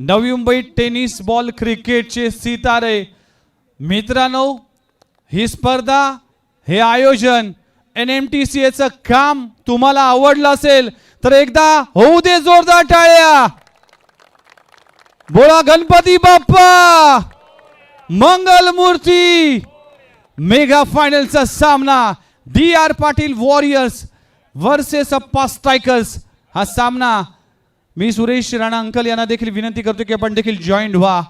नवी Mumbai tennis ball क्रिकेटचे सितारे मित्रांनो, ही स्पर्धा, हे आयोजन, NMTCAचं काम तुम्हाला आवडलं असेल तर एकदा होऊ दे जोरदार टाळ्या. बोला गणपती बाप्पा मंगल मूर्ती. मेगा फायनलचा सामना DR पाटील वॉरियर्स वर्सेस अप्पा स्ट्रायकर्स. हा सामना मी सुरेश राणा अंकल यांना देखील विनंती करतो की आपण देखील जॉईन व्हा.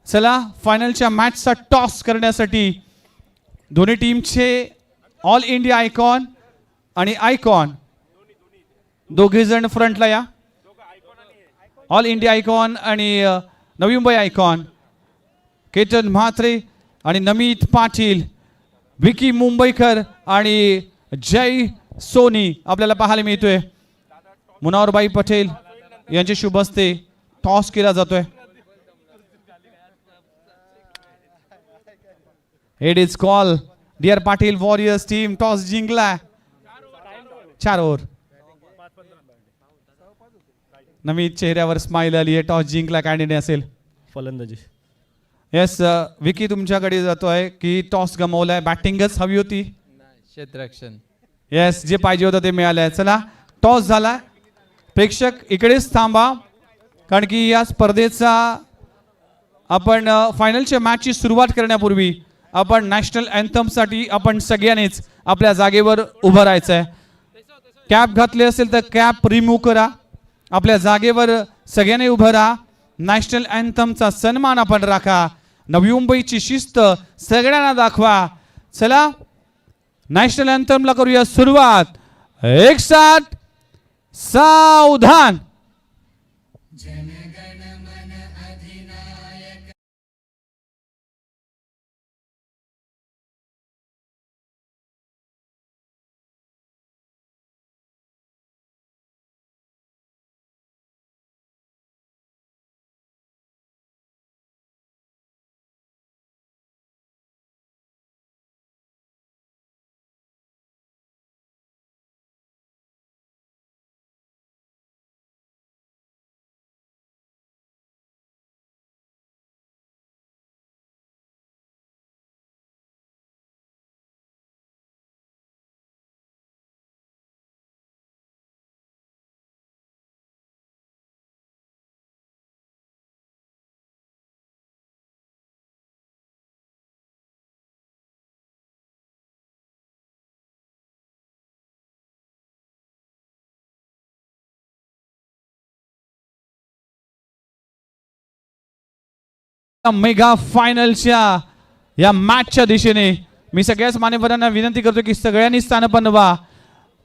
चला, फायनलच्या मॅचचा टॉस करण्यासाठी दोन्ही टीमचे ऑल इंडिया आयकॉन आणि आयकॉन दोघे जण फ्रंटला या. ऑल इंडिया आयकॉन आणि नवी मुंबई आयकॉन केतन म्हात्रे आणि नमित पाटील, विकी मुंबईकर आणि जय सोनी आपल्याला पाहायला मिळतोय. मुनावरबाई पटेल यांचे शुभ हस्ते टॉस केला जातोय. It is call. DR Patil warriors team toss जिंकला. 4 ओव्हर. नमित चेहऱ्यावर स्माइल आली आहे. टॉस जिंकला. काय निर्णय असेल? फलंदाजी. येस, विकी तुमच्याकडे जातोय की टॉस गमावलाय? बॅटिंगच हवी होती. क्षेत्ररक्षण. येस, जे पाहिजे होतं ते मिळालंय. चला, टॉस झाला. प्रेक्षक इकडेच थांबा, कारण की या स्पर्धेचा आपण फायनलच्या मॅचची सुरुवात करण्यापूर्वी आपण नॅशनल अँथमसाठी आपण सगळ्यांनीच आपल्या जागेवर उभं राहायचं आहे. कॅप घातले असेल तर कॅप रिमूव्ह करा. आपल्या जागेवर सगळ्यांनी उभं राहा. नॅशनल अँथमचा सन्मान आपण राखा. नवी मुंबईची शिस्त सगळ्यांना दाखवा. चला, नॅशनल अँथमला करूया सुरुवात. एक साथ सावधान. मेगा फायनलच्या या मॅचच्या दिशेने मी सगळ्याच मान्यवरांना विनंती करतो की सगळ्यांनी स्थान बनवा.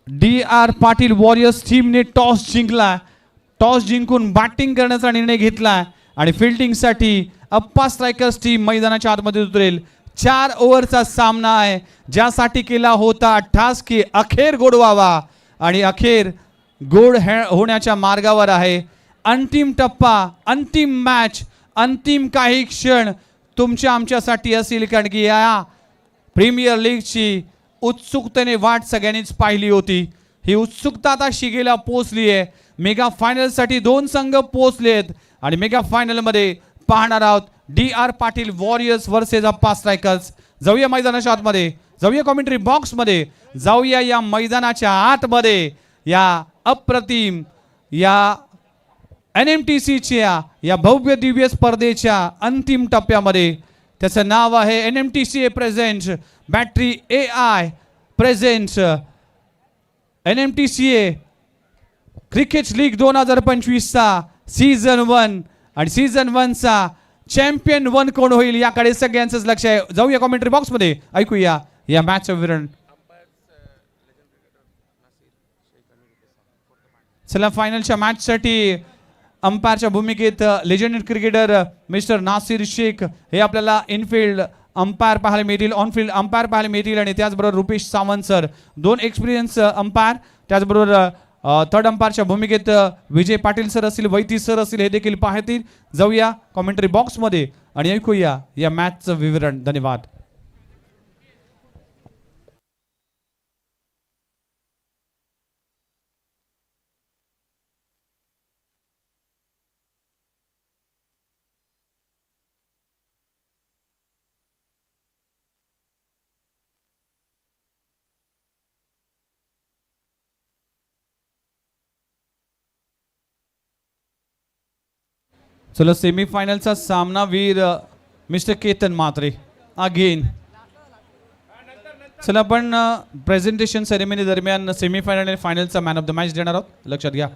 DR पाटील वॉरियर्स टीमने टॉस जिंकला. टॉस जिंकून बॅटिंग करण्याचा निर्णय घेतला आणि फिल्डिंगसाठी अप्पा स्ट्रायकर्स टीम मैदानाच्या आतमध्ये उतरेल. 4 ओव्हरचा सामना आहे, ज्यासाठी केला होता ठास की अखेर गोड व्हावा आणि अखेर गोड होण्याच्या मार्गावर आहे. अंतिम टप्पा, अंतिम मॅच, अंतिम काही क्षण तुमच्या आमच्यासाठी असेल, कारण की या प्रीमियर लीगची उत्सुकतेने वाट सगळ्यांनीच पाहिली होती. ही उत्सुकता आता शिगेला पोहोचली आहे. मेगा फायनलसाठी 2 संघ पोहोचलेत आणि मेगा फायनलमध्ये पाहणार आहोत DR पाटील वॉरियर्स वर्सेस अप्पा स्ट्रायकर्स. जाऊया मैदानाच्या आतमध्ये, जाऊया कॉमेंट्री बॉक्समध्ये, जाऊया या मैदानाच्या आतमध्ये. या अप्रतिम या NMTCच्या या भव्य दिव्य स्पर्धेच्या अंतिम टप्प्यामध्ये. त्याचं नाव आहे NMTCA presents battery AI presents NMTCA cricket league 2025चा सीझन 1 आणि सीझन 1चा चॅम्पियन 1 कोण होईल याकडे सगळ्यांचंच लक्ष आहे. जाऊया कॉमेंट्री बॉक्समध्ये, ऐकूया या मॅचचं विवरण. चला, फायनलच्या मॅचसाठी अंपायरच्या भूमिकेत legendary cricketer mister Nasir Sheikh हे आपल्याला इनफिल्ड अंपायर पाहायला मिळतील, ऑनफिल्ड अंपायर पाहायला मिळतील आणि त्याचबरोबर Rupesh Sawant sir 2 experience umpire. त्याचबरोबर थर्ड अंपायरच्या भूमिकेत विजय पाटील सर असतील, वैती सर असतील, हे देखील पाहतील. जाऊया कॉमेंट्री बॉक्समध्ये आणि ऐकूया या मॅचचं विवरण. धन्यवाद. चला सेमीफायनलचा सामनावीर मिस्टर केतन म्हात्रे अगेन. चला आपण प्रेझेंटेशन सेरेमनी दरम्यान सेमीफायनल आणि फायनलचा मॅन ऑफ द मॅच देणार आहोत, लक्षात घ्या.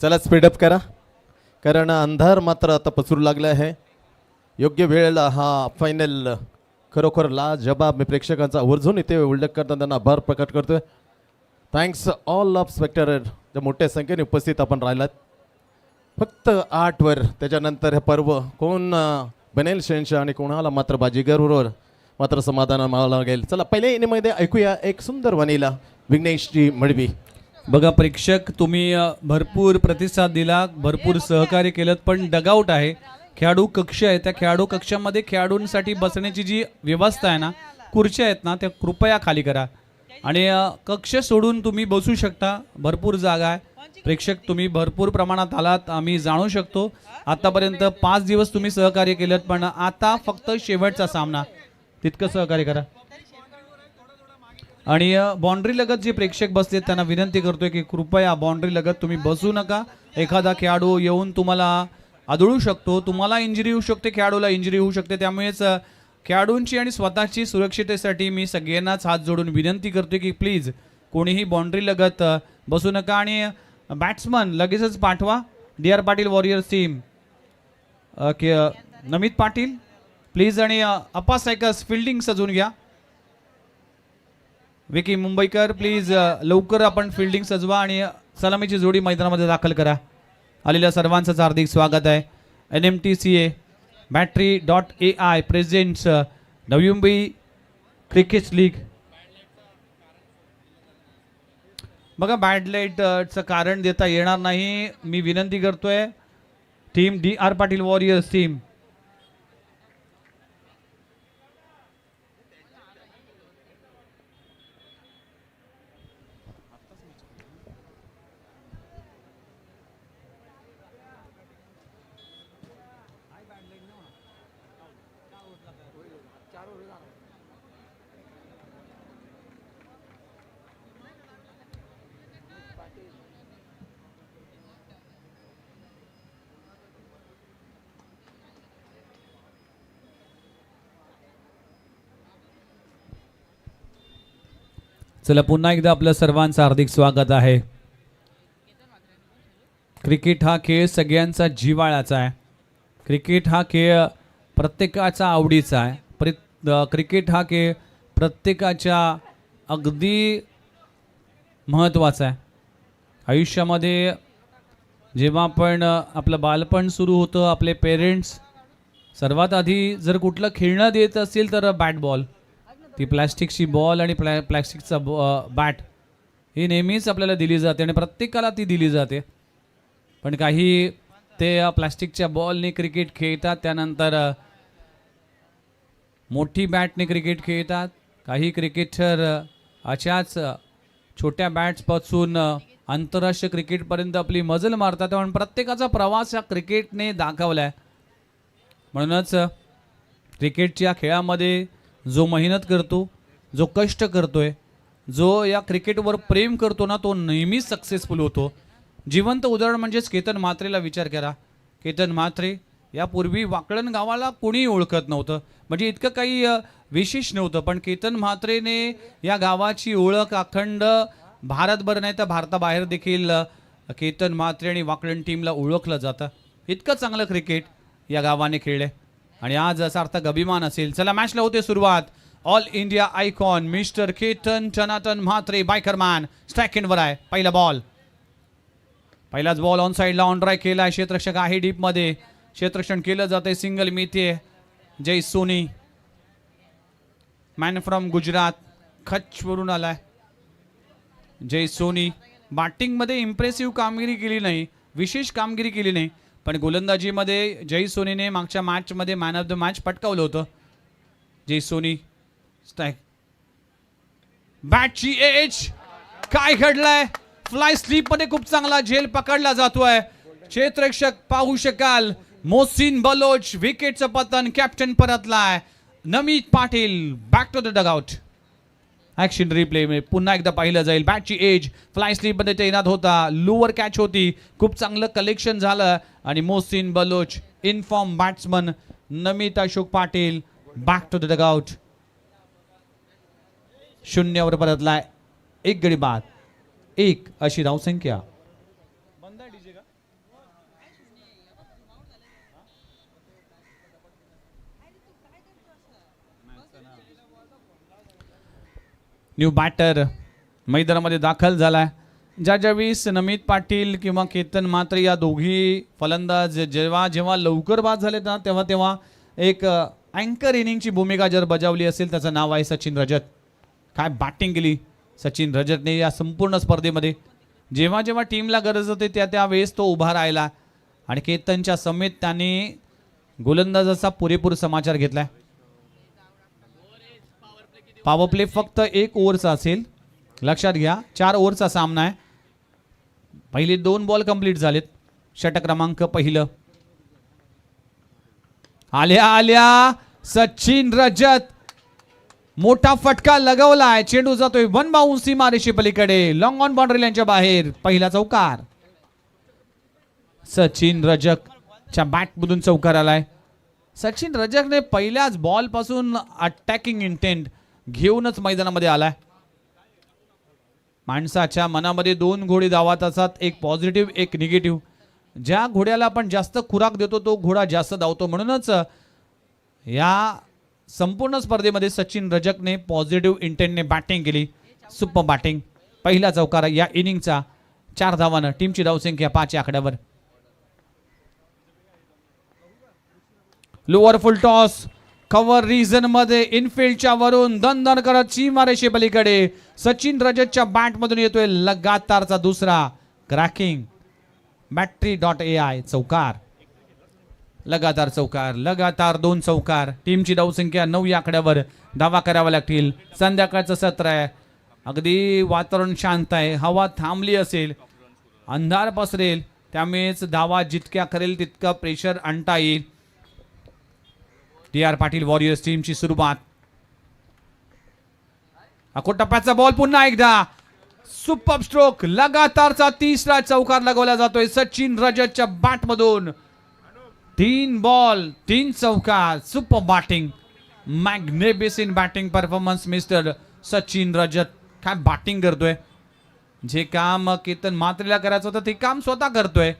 चला स्पीडअप करा, कारण अंधार मात्र आता पसरू लागला आहे. योग्य वेळेला हा फायनल खरोखर लाजबाब. मी प्रेक्षकांचा आवर्जून इथे उल्लेख करताना त्यांना आभार प्रकट करतोय. थँक्स ऑल ऑफ स्पेक्टर, ज्या मोठ्या संख्येने उपस्थित आपण राहिलात. फक्त 8 वर त्याच्यानंतर हे पर्व कोण बनेल शहनशाह आणि कोणाला मात्र बाजीगरवर मात्र समाधान मानावं लागेल. चला पहिल्या इनिंगमध्ये ऐकूया एक सुंदर वनीला विघ्नेशजी मडवी. बघा प्रेक्षक, तुम्ही भरपूर प्रतिसाद दिला, भरपूर सहकार्य केलं, पण डगआउट आहे, खेळाडू कक्ष आहे. त्या खेळाडू कक्षामध्ये खेळाडूंसाठी बसण्याची जी व्यवस्था आहे ना, खुर्च्या आहेत ना, त्या कृपया खाली करा. आणि कक्ष सोडून तुम्ही बसू शकता, भरपूर जागा आहे. प्रेक्षक तुम्ही भरपूर प्रमाणात आलात, आम्ही जाणू शकतो. आतापर्यंत 5 दिवस तुम्ही सहकार्य केलं, पण आता फक्त शेवटचा सामना, तितकं सहकार्य करा. आणि बाउंड्री लगत जे प्रेक्षक बसलेत त्यांना विनंती करतोय की कृपया बाउंड्री लगत तुम्ही बसू नका. एखादा खेळाडू येऊन तुम्हाला आदळू शकतो, तुम्हाला इंजुरी होऊ शकते, खेळाडूला इंजुरी होऊ शकते. त्यामुळेच खेळाडूंची आणि स्वतःची सुरक्षिततेसाठी मी सगळ्यांनाच हात जोडून विनंती करतोय की प्लीज कोणीही बाउंड्री लगत बसू नका. आणि बॅट्समन लगेचच पाठवा. D R Patil warriors team Namit Patil please. आणि अप्पा सायकस फिल्डिंग सजवून घ्या. विकी मुंबईकर प्लीज लवकर आपण फिल्डिंग सजवा आणि सलामीची जोडी मैदानामध्ये दाखल करा. आलेल्या सर्वांचं हार्दिक स्वागत आहे. NMTCA Battery.AI presents WMB cricket league. बघा बॅड लाईटचं कारण देता येणार नाही, मी विनंती करतोय. Team DR Patil warriors team चला पुन्हा एकदा आपलं सर्वांचं हार्दिक स्वागत आहे. क्रिकेट हा खेळ सगळ्यांचा जिव्हाळ्याचा आहे. क्रिकेट हा खेळ प्रत्येकाचा आवडीचा आहे. क्रिकेट हा खेळ प्रत्येकाच्या अगदी महत्त्वाचा आहे. आयुष्यामध्ये जेव्हा आपण आपलं बालपण सुरू होतं, आपले पेरेंट्स सर्वात आधी जर कुठलं खेळणं देत असेल तर बॅट बॉल, ती प्लॅस्टिकची बॉल आणि प्लॅस्टिकचा बॅट ही नेहमीच आपल्याला दिली जाते आणि प्रत्येकाला ती दिली जाते. पण काही ते प्लॅस्टिकच्या बॉलने क्रिकेट खेळतात, त्यानंतर मोठी बॅटने क्रिकेट खेळतात. काही क्रिकेटर अशाच छोट्या बॅट्सपासून आंतरराष्ट्रीय क्रिकेटपर्यंत आपली मजल मारतात. पण प्रत्येकाचा प्रवास हा क्रिकेटने दाखवला आहे. म्हणूनच क्रिकेटच्या खेळामध्ये जो मेहनत करतो, जो कष्ट करतोय, जो या क्रिकेटवर प्रेम करतो ना, तो नेहमीच सक्सेसफुल होतो. जिवंत उदाहरण म्हणजेच केतन म्हात्रेला विचार करा. केतन म्हात्रे यापूर्वी वाकळण गावाला कोणी ओळखत नव्हतं, म्हणजे इतकं काही विशेष नव्हतं. पण केतन म्हात्रेने या गावाची ओळख अखंड भारतभर नाही तर भारताबाहेर देखील केतन म्हात्रे आणि वाकळण टीमला ओळखलं जातं. इतकं चांगलं क्रिकेट या गावाने खेळले आणि आज सार्थक अभिमान असेल. चला मॅचला होते सुरुवात. All India icon mister Ketan टनाटन म्हात्रे बायकरमॅन स्ट्रायकिंगवर आहे. पहिला बॉल, पहिलाच बॉल ऑन साईडला ऑन ड्राय केला. क्षेत्ररक्षक आहे डीपमध्ये, क्षेत्ररक्षण केलं जाते. सिंगल मिळते. जय सोनी मॅन फ्रॉम गुजरात कच्छवरून आलाय. जय सोनी बॅटिंगमध्ये इम्प्रेसिव्ह कामगिरी केली नाही, विशेष कामगिरी केली नाही, पण गोलंदाजीमध्ये जय सोनीने मागच्या मॅचमध्ये मॅन ऑफ द मॅच पटकावलं होतं. जय सोनी स्ट्राईक बॅटची एज. काय घडलंय? फ्लाय स्लीप मध्ये खूप चांगला झेल पकडला जातोय. क्षेत्ररक्षक पाहू शकाल. मोहसिन बलोच विकेटचं पतन. कॅप्टन परतलाय. Namit Patil back to the dugout. Action replay पुन्हा एकदा पाहिलं जाईल. बॅटची एज फ्लाय स्लीप मध्ये तैनात होता. लोअर कॅच होती. खूप चांगलं कलेक्शन झालं आणि Mohsin Baloch in form batsman Namit Ashok Patil back to the dugout. 0 वर परतलाय. 1 गडी बाद. 1 अशी धावसंख्या. न्यू बॅटर मैदानामध्ये दाखल झालाय. ज्यावेळेस नमित पाटील किंवा केतन मात्रे या दोघी फलंदाज जेव्हा जेव्हा लवकर बाद झाले ना तेव्हा तेव्हा एक अँकर इनिंगची भूमिका जर बजावली असेल त्याचं नाव आहे सचिन रजत. काय बॅटिंग केली सचिन रजतने या संपूर्ण स्पर्धेमध्ये. जेव्हा जेव्हा टीमला गरज होती त्या त्यावेळेस तो उभा राहिला आणि केतनच्या समेत त्याने गोलंदाजाचा पुरेपूर समाचार घेतलाय. पॉवर प्ले फक्त 1 ओव्हरचा असेल. लक्षात घ्या 4 ओव्हरचा सामना आहे. पहिले 2 बॉल कंप्लीट झालेत. षटक क्रमांक पहिलं. आल्या सचिन रजत मोठा फटका लगावलाय. चेंडू जातोय 1 बाउन्स सीमारेषे पलीकडे. लॉंग ऑन बाउंड्री लाईनच्या बाहेर. पहिला चौकार. सचिन रजकच्या बॅटमधून चौकार आलाय. सचिन रजकने पहिल्याच बॉल पासून अटॅकिंग इंटेंट घेऊनच मैदानामध्ये आलाय. माणसाच्या मनामध्ये 2 घोडे धावत असतात. एक पॉझिटिव्ह एक निगेटिव्ह. ज्या घोड्याला आपण जास्त खुराक देतो तो घोडा जास्त धावतो. म्हणूनच या संपूर्ण स्पर्धेमध्ये सचिन रजकने पॉझिटिव्ह इंटेंटने बॅटिंग केली. Super batting. पहिला चौकार या इनिंगचा. 4 धावांना टीमची धावसंख्या 5 या आकड्यावर. Lower full toss cover region मध्ये इनफिल्डच्या वरून दणदण करत सीमारेषे पलीकडे. सचिन रजतच्या बॅट मधून येतोय लगातारचा दुसरा क्रॅकिंग. Battery.ai चौकार. लगातार चौकार. लगातार 2 चौकार. टीमची धावसंख्या 9 या आकड्यावर. धावा करावा लागतील. संध्याकाळचं सत्र आहे. अगदी वातावरण शांत आहे. हवा थांबली असेल. अंधार पसरेल. त्यामुळेच धावा जितक्या करेल तितका प्रेशर आणता येईल. डी.आर. पाटील वॉरियर्स टीमची सुरुवात. टप्प्याचा बॉल पुन्हा एकदा. Super stroke. लगातारचा तिसरा चौकार लगवला जातोय सचिन रजतच्या बॅट मधून. 3 बॉल 3 चौकार. Super batting. Magnificent batting performance mister Sachin Rajat. काय बॅटिंग करतोय. जे काम केतन मात्रेला करायचं होतं ते काम स्वतः करतोय.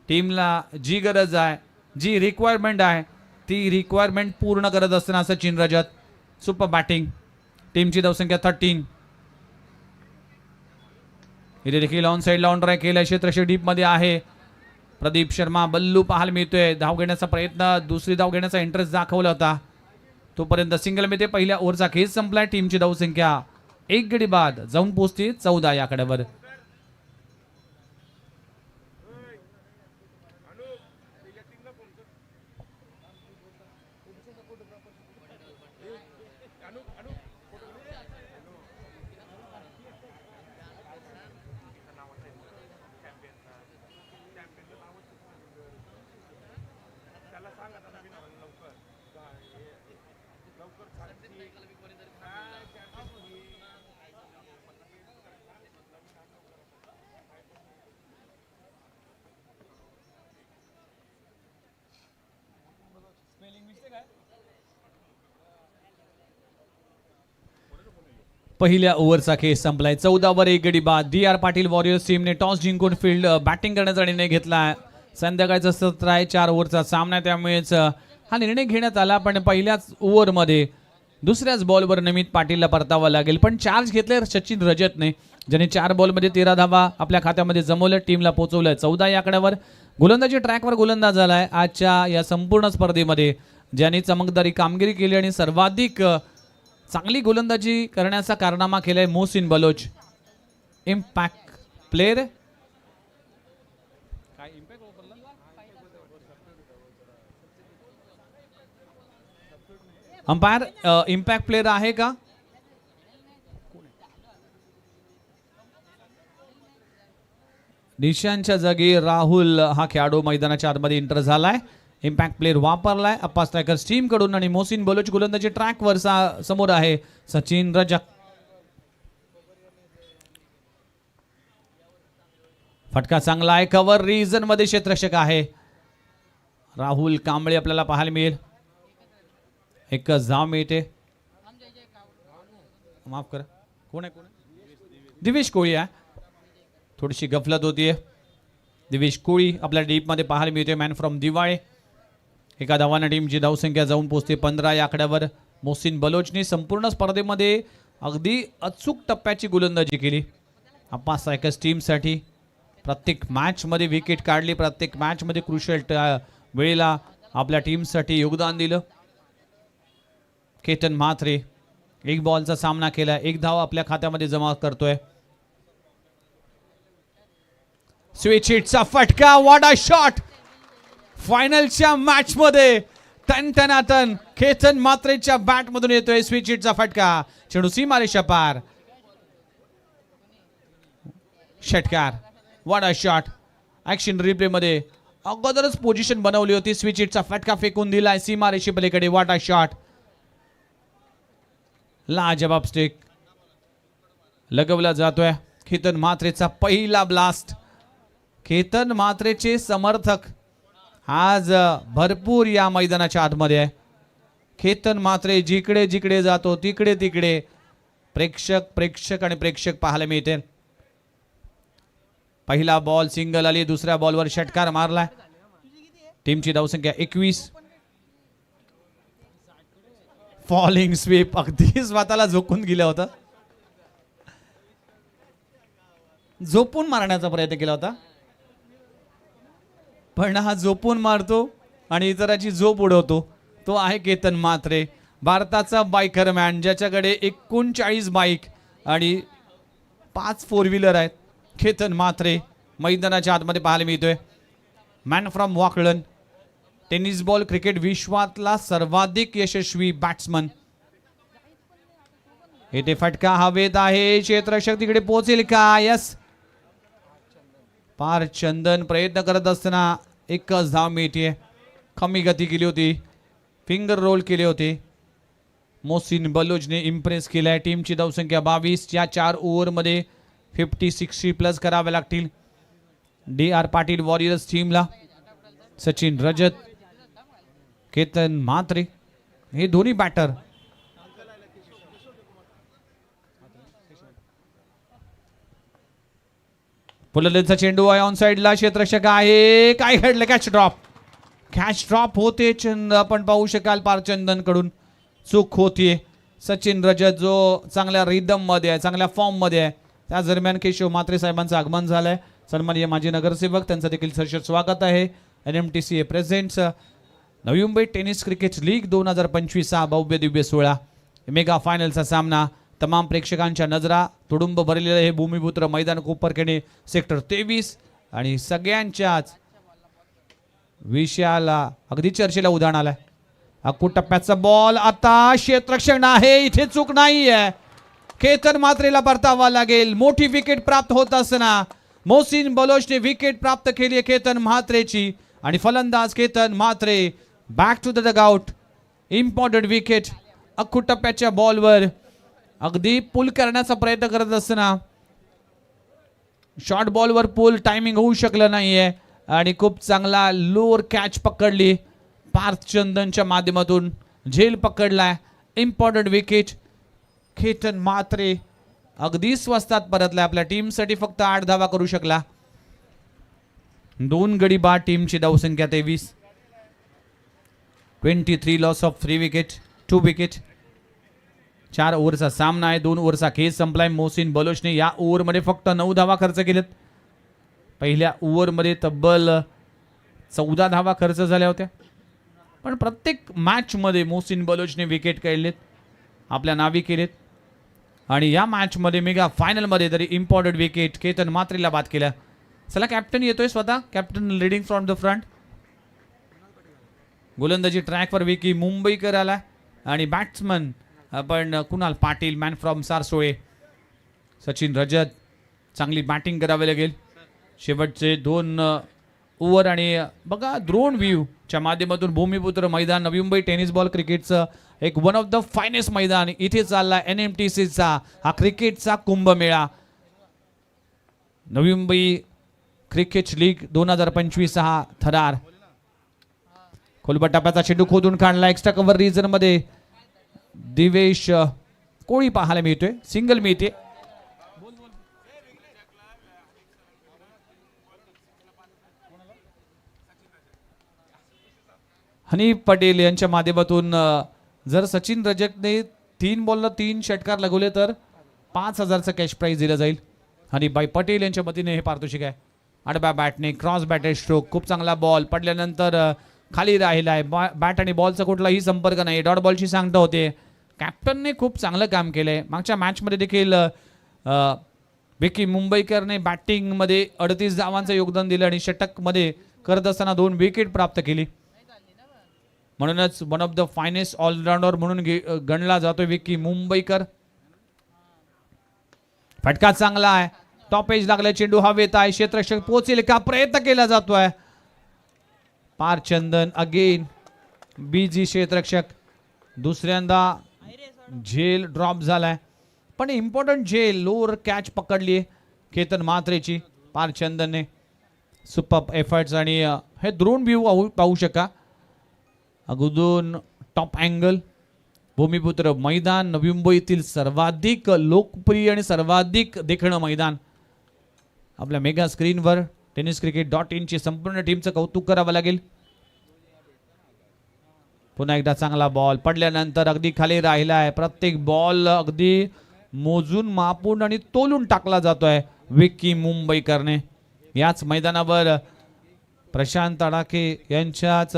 टीमला जी गरज आहे जी रिक्वायरमेंट आहे ती रिक्वायरमेंट पूर्ण करत असताना सचिन रजत. Super batting. टीमची धावसंख्या 13. इथे देखील ऑन साइड लावून ट्राय केला. क्षेत्रक्षक डीप मध्ये आहे. प्रदीप शर्मा बल्लू पाहायला मिळतोय. धाव घेण्याचा प्रयत्न. दुसरी धाव घेण्याचा इंटरेस्ट दाखवला होता. तोपर्यंत सिंगल मिळते. पहिल्या ओव्हरचा खेळ संपलाय. टीमची धावसंख्या 1 गडी बाद जाऊन पोहोचते 14 या आकड्यावर. पहिल्या ओव्हरचा खेळ संपलाय. 14 वर 1 गडी बाद. डी.आर. पाटील वॉरियर्स टीमने टॉस जिंकून फील्ड बॅटिंग करण्याचा निर्णय घेतला. संध्याकाळचं सत्र आहे. 4 ओव्हरचा सामना त्यामुळेच हा निर्णय घेण्यात आला. पण पहिल्याच ओव्हरमध्ये दुसऱ्याच बॉलवर नमित पाटीलला परतावा लागेल. पण चार्ज घेतले सचिन रजतने ज्याने 4 बॉलमध्ये 13 धावा आपल्या खात्यामध्ये जमवलं. टीमला पोहोचवलं 14 या आकड्यावर. गोलंदाजी ट्रॅकवर गोलंदाज झालाय आजच्या या संपूर्ण स्पर्धेमध्ये. ज्याने चमकदारी कामगिरी केली आणि सर्वाधिक चांगली गोलंदाजी करण्याचा कारनामा केलाय Mohsin Baloch. Impact player. Umpire impact player आहे का? निशांच्या जागी राहुल हा खेळाडू मैदानाच्या आतमध्ये एंटर झालाय. इम्पॅक्ट प्लेअर वापरलाय अप्पा स्ट्रायकर्स टीम कडून आणि मोहसिन बलोच गोलंदाजी ट्रॅक वर समोर आहे. सचिन रजक फटका चांगला आहे. कव्हर रिजन मध्ये क्षेत्ररक्षक आहे राहुल कांबळे आपल्याला पाहायला मिळेल. एकच धाव मिळते. माफ करा कोण आहे दिवेश कोळी आहे. थोडीशी गफलत होतीये. दिवेश कोळी आपल्या डीप मध्ये पाहायला मिळते. मॅन फ्रॉम दिवाळे. एका धावाने टीमची धावसंख्या जाऊन पोहोचते 15 या आकड्यावर. मोहसिन बलोचने संपूर्ण स्पर्धेमध्ये अगदी अचूक टप्प्याची गोलंदाजी केली अप्पा स्ट्रायकर्स टीमसाठी. प्रत्येक मॅचमध्ये विकेट काढली. प्रत्येक मॅचमध्ये क्रुशियल वेळेला आपल्या टीमसाठी योगदान दिलं. केतन म्हात्रे एक बॉलचा सामना केला. एक धाव आपल्या खात्यामध्ये जमा करतोय. स्विच हिटचा फटका. What a shot. फायनलच्या मॅच मध्ये टनटनाटन केतन म्हात्रेच्या बॅट मधून येतोय स्विच हिटचा फटका. चेंडू सीमारेषा पार. षटकार. What a shot. Action replay मध्ये अगोदरच पोझिशन बनवली होती. स्विच हिटचा फटका फेकून दिलाय सीमारेषे पलीकडे. What a shot. लाजवाब स्टिक लगवला जातोय. केतन म्हात्रेचा पहिला ब्लास्ट. केतन म्हात्रेचे समर्थक आज भरपूर या मैदानाच्या आतमध्ये आहे. केतन म्हात्रे जिकडे जिकडे जातो तिकडे तिकडे प्रेक्षक आणि प्रेक्षक पाहायला मिळते. पहिला बॉल सिंगल आली. दुसऱ्या बॉलवर षटकार मारलाय. टीमची धावसंख्या 21. Falling sweep. अगदी स्वतःला झोकून गेलं होतं. झोपून मारण्याचा प्रयत्न केला होता पण हा झोपून मारतो आणि इतराची झोप उडवतो तो आहे केतन म्हात्रे. भारताचा बायकर मॅन ज्याच्याकडे 39 बाईक आणि 5 फोर व्हीलर आहेत. केतन म्हात्रे मैदानाच्या आतमध्ये पाहायला मिळतोय. Man from Wakalan. Tennis ball cricket विश्वातला सर्वाधिक यशस्वी बॅट्समन. येथे फटका हवेत आहे. क्षेत्ररक्षक तिकडे पोहोचेल का. यस. पार चंदन प्रयत्न करत असताना एकच धाव मिळते. कमी गती केली होती. फिंगर रोल केले होते. मोहसिन बलोचने इम्प्रेस केलाय. टीमची धावसंख्या 22. या 4 ओव्हरमध्ये 50-60 प्लस करावे लागतील DR पाटील वॉरियर्स टीमला. सचिन रजत केतन म्हात्रे हे दोन्ही बॅटर फुललेचा चेंडू आहे ऑन साइडला. क्षेत्ररक्षक आहे. काय घडलं. कॅच ड्रॉप होते. आपण पाहू शकाल पारचंदन कडून चूक होतीये. सचिन रजत जो चांगल्या रिदम मध्ये आहे चांगल्या फॉर्म मध्ये आहे. त्या दरम्यान केशव म्हात्रे साहेबांचं आगमन झालंय. सन्माननीय माजी नगरसेवक त्यांचं देखील सहर्ष स्वागत आहे. NMTCA प्रेझेंट्स नवी मुंबई टेनिस क्रिकेट लीग 2025 हा भव्य दिव्य सोहळा. मेगा फायनलचा सामना. तमाम प्रेक्षकांच्या नजरा तुडुंब भरलेलं हे भूमिपुत्र मैदान कोपरखेडे सेक्टर 23 आणि सगळ्यांच्याच विषयाला अगदी चर्चेला उधाण आलाय. अक्कू टप्प्याचा बॉल. आता क्षेत्ररक्षण आहे. इथे चूक नाहीये. केतन म्हात्रेला परतावा लागेल. मोठी विकेट प्राप्त होत असताना मोहसिन बलोचने विकेट प्राप्त केली आहे केतन म्हात्रेची आणि फलंदाज Ketan Mhatre back to the dugout. Important wicket. अक्कू टप्प्याच्या बॉलवर अगदी पुल करण्याचा प्रयत्न करत असताना शॉर्ट बॉलवर पुल टायमिंग होऊ शकलं नाहीये आणि खूप चांगला लोअर कॅच पकडली. पार्थ चंदनच्या माध्यमातून झेल पकडलाय. Important wicket. केतन म्हात्रे अगदी स्वस्तात परतलाय. आपल्या टीमसाठी फक्त 8 धावा करू शकला. 2 गडी बाद. टीमची धावसंख्या 23. 23 लॉस ऑफ 3 विकेट 2 विकेट. 4 ओव्हरचा सामना आहे. 2 ओव्हरचा खेळ संपलाय. मोहसिन बलोचने या ओव्हरमध्ये फक्त 9 धावा खर्च केलेत. पहिल्या ओव्हरमध्ये तब्बल 14 धावा खर्च झाल्या होत्या. पण प्रत्येक मॅचमध्ये मोहसिन बलोचने विकेट काढलेत आपल्या नावी केलेत आणि या मॅचमध्ये मेगा फायनलमध्ये तरी इम्पॉर्टंट विकेट केतन म्हात्रेला बाद केला. चला कॅप्टन येतोय स्वतः. Captain leading from the front. गोलंदाजी ट्रॅकवर विकी मुंबईकर आला आणि बॅट्समन आपण कुणाल पाटील मॅन फ्रॉम सारसोळे. सचिन रजत चांगली बॅटिंग करावी लागेल. शेवटचे 2 ओव्हर आणि बघा ड्रोन व्ह्यू च्या माध्यमातून भूमिपुत्र मैदान नवी मुंबई टेनिस बॉल क्रिकेटचं एक वन ऑफ द फायनेस्ट मैदान इथे चालला NMTCचा हा क्रिकेटचा कुंभमेळा. नवी मुंबई क्रिकेट लीग 2025 हा थरार. खोलबट टप्प्याचा चेंडू खोदून काढला एक्स्ट्रा कव्हर रिजन मध्ये दिवेश कोळी पाहायला मिळतोय. सिंगल मिळते. हनीफ पटेल यांच्या माध्यमातून जर सचिन रजकने 3 बॉलला 3 षटकार लगवले तर 5,000चं कॅश प्राइज दिलं जाईल. हनीफभाई पटेल यांच्या वतीने हे पारितोषिक आहे. आडव्या बॅटने क्रॉस बॅटेड स्ट्रोक खूप चांगला बॉल पडल्यानंतर खाली राहिला आहे. बॅट आणि बॉलचा कुठलाही संपर्क नाही. डॉट बॉलची सांगता होते. कॅप्टनने खूप चांगलं काम केलंय. मागच्या मॅचमध्ये देखील विकी मुंबईकरने बॅटिंगमध्ये 38 धावांचं योगदान दिलं आणि षटकमध्ये करत असताना 2 विकेट प्राप्त केली. म्हणूनच one of the finest allrounder म्हणून गणला जातोय विकी मुंबईकर. फटका चांगला आहे. टॉप एज लागला. चेंडू हवेत आहे. क्षेत्ररक्षक पोहोचेल का प्रयत्न केला जातोय. पारचंदन अगेन बीजी क्षेत्ररक्षक. दुसऱ्यांदा झेल ड्रॉप झालाय पण इम्पॉर्टंट झेल लोअर कॅच पकडली केतन म्हात्रेची पारचंदनने. सुपर एफर्ट्स आणि हे ड्रोन व्ह्यू पाहू शका. अगोदून टॉप अँगल भूमिपुत्र मैदान नवी मुंबईतील सर्वाधिक लोकप्रिय आणि सर्वाधिक देखणं मैदान. आपल्या मेगा स्क्रीनवर tenniscricket.in ची संपूर्ण टीमचं कौतुक करावं लागेल. पुन्हा एकदा चांगला बॉल पडल्यानंतर अगदी खाली राहिला आहे. प्रत्येक बॉल अगदी मोजून मापून आणि तोलून टाकला जातोय विकी मुंबईकरने. याच मैदानावर प्रशांत अडाके यांच्याच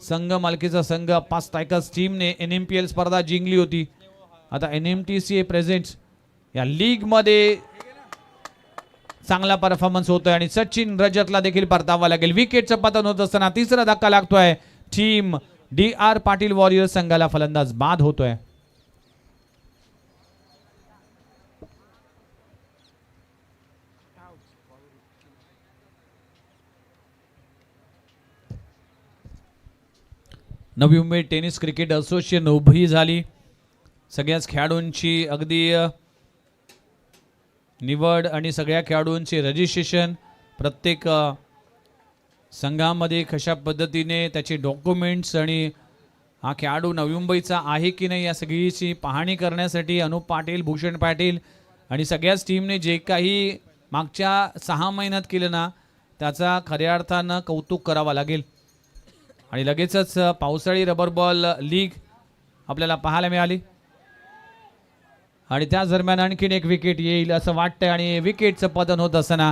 संघ मालकीचा संघ 5 स्ट्रायकर्स टीमने NMPL स्पर्धा जिंकली होती. आता NMTC प्रेझेंट्स या लीग मध्ये चांगला परफॉर्मन्स होतोय आणि सचिन रजतला देखील परतावा लागेल. विकेटचं पतन होत असताना तिसरा धक्का लागतोय. टीम DR पाटील वॉरियर्स संघाला फलंदाज बाद होतोय. नवी मुंबई टेनिस क्रिकेट असोसिएशन उभी झाली. सगळ्याच खेळाडूंची अगदी निवड आणि सगळ्या खेळाडूंचे रजिस्ट्रेशन प्रत्येक संघामध्ये कशा पद्धतीने त्याचे डॉक्युमेंट्स आणि हा खेळाडू नवी मुंबईचा आहे की नाही या सगळीची पाहणी करण्यासाठी अनुप पाटील भूषण पाटील आणि सगळ्याच टीमने जे काही मागच्या 6 महिन्यात केलं ना त्याचा खऱ्या अर्थानं कौतुक करावं लागेल. आणि लगेचच पावसाळी रबर बॉल लीग आपल्याला पाहायला मिळाली आणि त्या दरम्यान आणखीन एक विकेट येईल असं वाटतंय आणि विकेटचं पतन होत असताना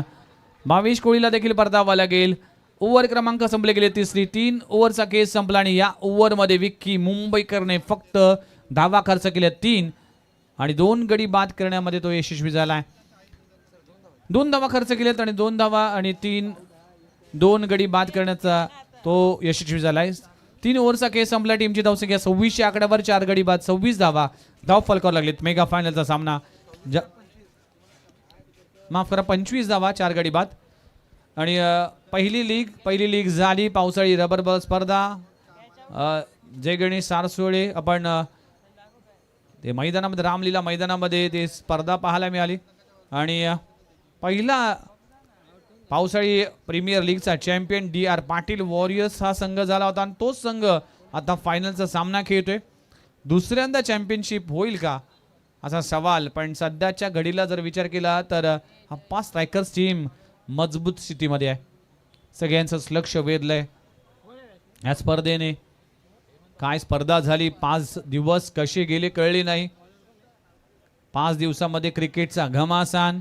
22 कोळीला देखील परतावा लागेल. ओव्हर क्रमांक संपले गेले तिसरी. 3 ओव्हरचा केस संपला आणि या ओव्हरमध्ये विक्की मुंबईकरने फक्त धावा खर्च केल्या 3 आणि 2 गडी बाद करण्यामध्ये तो यशस्वी झालाय. 2 धावा खर्च केल्यात आणि 2 धावा आणि 2 गडी बाद करण्याचा तो यशस्वी झालाय. 3 ओव्हरचा केस संपला. टीमची धावसंख्या 26 आकड्यावर 4 गडी बाद 26 धावा धाव फलकावर लागलेत. मेगा फायनलचा सामना माफ करा 25 धावा 4 गडी बाद. आणि पहिली लीग झाली पावसाळी रबर बॉल स्पर्धा. जय गणेश सारसोळे आपण ते मैदानामध्ये रामलीला मैदानामध्ये ते स्पर्धा पाहायला मिळाली आणि पहिला पावसाळी प्रीमियर लीगचा चॅम्पियन DR पाटील वॉरियर्स हा संघ झाला होता आणि तोच संघ आता फायनलचा सामना खेळतोय. दुसऱ्यांदा चॅम्पियनशिप होईल का असा सवाल पण सध्याच्या घडीला जर विचार केला तर हा 5 स्ट्रायकर्स टीम मजबूत स्थितीमध्ये आहे. सगळ्यांचंच लक्ष वेधलंय या स्पर्धेने. काय स्पर्धा झाली. 5 दिवस कसे गेले कळले नाही. 5 दिवसामध्ये क्रिकेटचा घमासान.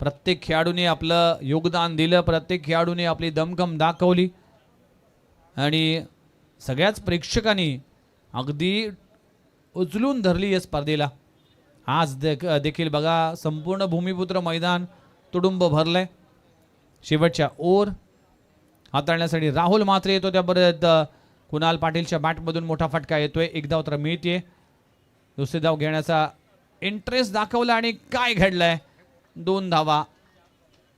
प्रत्येक खेळाडूने आपलं योगदान दिलं. प्रत्येक खेळाडूने आपली दमखम दाखवली आणि सगळ्याच प्रेक्षकांनी अगदी उचलून धरली या स्पर्धेला. आज देखील बघा संपूर्ण भूमिपुत्र मैदान तुडुंब भरलंय. शेवटच्या ओव्हर हाताळण्यासाठी राहुल म्हात्रे येतो. त्याबरोबर कुणाल पाटीलच्या बॅटमधून मोठा फटका येतोय. 1 धाव तर मिळते. दुसरी धाव घेण्याचा इंटरेस्ट दाखवला आणि काय घडलंय 2 धावा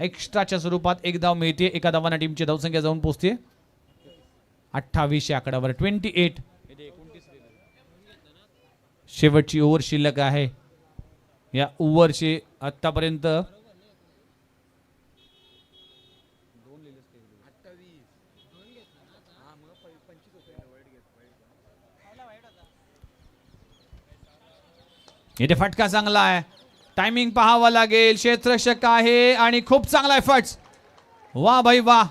एक्स्ट्राच्या स्वरूपात एक धाव मिळते. एका धावाने टीमची धावसंख्या जाऊन पोहोचते 28 या आकड्यावर. 28 शेवटची ओव्हर शिल्लक आहे. या ओव्हरची आतापर्यंत इथे फटका चांगला आहे. टायमिंग पाहावा लागेल. क्षेत्ररक्षक आहे आणि खूप चांगला एफर्ट्स. वा भाई वा,